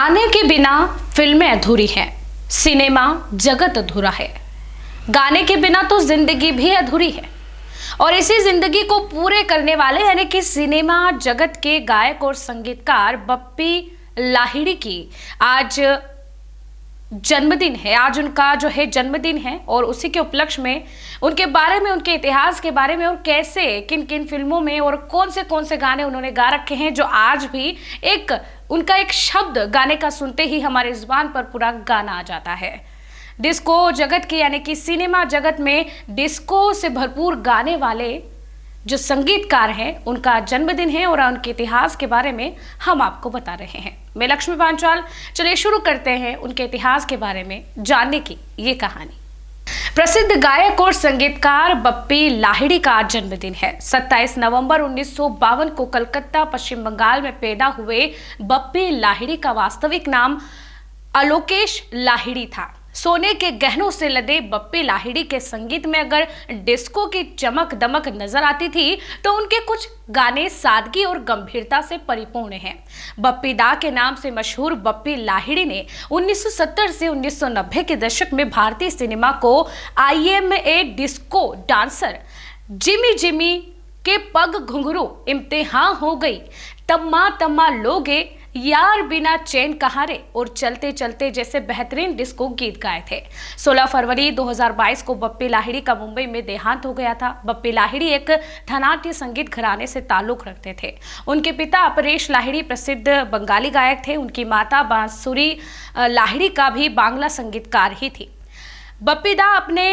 गाने के बिना फिल्में अधूरी हैं, सिनेमा जगत अधूरा है। गाने के बिना तो जिंदगी भी अधूरी है और इसी जिंदगी को पूरे करने वाले यानी कि सिनेमा जगत के गायक और संगीतकार बप्पी लाहिड़ी की आज जन्मदिन है। आज उनका जो है जन्मदिन है और उसी के उपलक्ष्य में उनके बारे में, उनके इतिहास के बारे में और कैसे किन किन फिल्मों में और कौन से गाने उन्होंने गा रखे हैं जो आज भी उनका एक शब्द गाने का सुनते ही हमारे जुबान पर पूरा गाना आ जाता है। डिस्को जगत की यानी कि सिनेमा जगत में डिस्को से भरपूर गाने वाले जो संगीतकार हैं, उनका जन्मदिन है और उनके इतिहास के बारे में हम आपको बता रहे हैं। मैं लक्ष्मी पांचाल, चलिए शुरू करते हैं उनके इतिहास के बारे में जानने की ये कहानी। प्रसिद्ध गायक और संगीतकार बप्पी लाहिड़ी का आज जन्मदिन है। 27 नवंबर 1952 को कलकत्ता, पश्चिम बंगाल में पैदा हुए बप्पी लाहिड़ी का वास्तविक नाम अलोकेश लाहिड़ी था। सोने के गहनों से लदे बप्पी लाहिड़ी के संगीत में अगर डिस्को की चमक दमक नजर आती थी तो उनके कुछ गाने सादगी और गंभीरता से परिपूर्ण हैं। बप्पी दा के नाम से मशहूर बप्पी लाहिड़ी ने 1970 से 1990 के दशक में भारतीय सिनेमा को IMA disco dancer, Jimmy Jimmy के पग घुंघरू, इम्तिहान हो गई, तम्मा तम्मा लोगे, यार बिना चैन कहाँ रे और चलते चलते जैसे बेहतरीन डिस्को गीत गाए थे। 16 फरवरी 2022 को बप्पी लाहिड़ी का मुंबई में देहांत हो गया था। बप्पी लाहिड़ी एक धनाट्य संगीत घराने से ताल्लुक रखते थे। उनके पिता अपरेश लाहिड़ी प्रसिद्ध बंगाली गायक थे। उनकी माता बांसुरी लाहिड़ी का भी बांग्ला संगीतकार ही थी। बप्पी दा अपने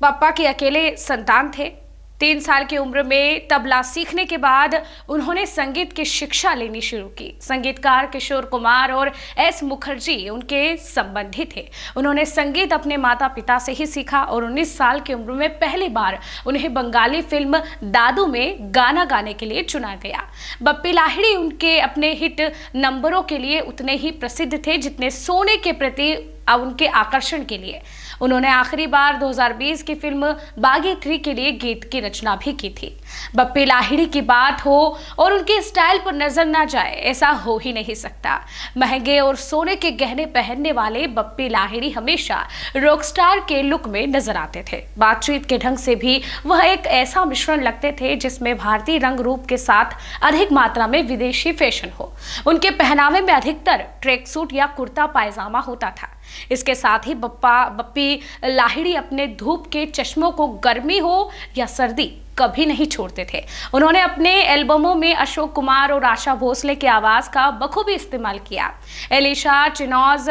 पापा के अकेले संतान थे। 3 साल की उम्र में तबला सीखने के बाद उन्होंने संगीत की शिक्षा लेनी शुरू की। संगीतकार किशोर कुमार और S मुखर्जी उनके संबंधी थे। उन्होंने संगीत अपने माता पिता से ही सीखा और 19 साल की उम्र में पहली बार उन्हें बंगाली फिल्म दादू में गाना गाने के लिए चुना गया। बप्पी लाहिड़ी उनके अपने हिट नंबरों के लिए उतने ही प्रसिद्ध थे जितने सोने के प्रति उनके आकर्षण के लिए। उन्होंने आखिरी बार 2020 की फिल्म बागी 3 के लिए गीत की रचना भी की थी। बप्पी लाहिड़ी की बात हो और उनके स्टाइल पर नजर ना जाए, ऐसा हो ही नहीं सकता। महंगे और सोने के गहने पहनने वाले बप्पी लाहिड़ी हमेशा रॉकस्टार के लुक में नजर आते थे। बातचीत के ढंग से भी वह एक ऐसा मिश्रण लगते थे जिसमें भारतीय रंग रूप के साथ अधिक मात्रा में विदेशी फैशन हो। उनके पहनावे में अधिकतर ट्रैक सूट या कुर्ता पायजामा होता था। इसके साथ ही बप्पी लाहिड़ी अपने धूप के चश्मों को गर्मी हो या सर्दी कभी नहीं छोड़ते थे। उन्होंने अपने एल्बमों में अशोक कुमार और आशा भोसले की आवाज का बखूबी इस्तेमाल किया। एलिशा चिनोज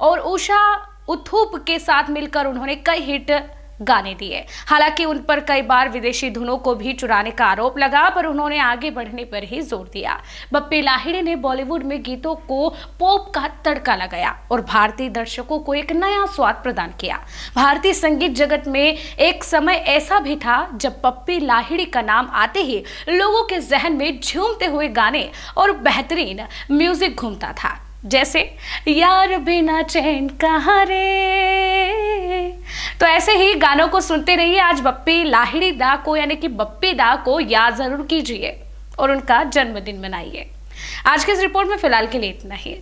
और उषा उथुप के साथ मिलकर उन्होंने कई हिट गाने दिए। हालांकि उन पर कई बार विदेशी धुनों को भी चुराने का आरोप लगा, पर उन्होंने आगे बढ़ने पर ही जोर दिया। बप्पी लाहिड़ी ने बॉलीवुड में गीतों को पॉप का तड़का लगाया और भारतीय दर्शकों को एक नया स्वाद प्रदान किया। भारतीय संगीत जगत में एक समय ऐसा भी था जब बप्पी लाहिड़ी का नाम आते ही लोगों के जहन में झूमते हुए गाने और बेहतरीन म्यूजिक घूमता था, जैसे यार बिना चैन कहाँ रे। तो ऐसे ही गानों को सुनते रहिए। आज बप्पी लाहिड़ी दा को यानी कि बप्पी दा को याद जरूर कीजिए और उनका जन्मदिन मनाइए। आज के इस रिपोर्ट में फिलहाल के लिए इतना ही।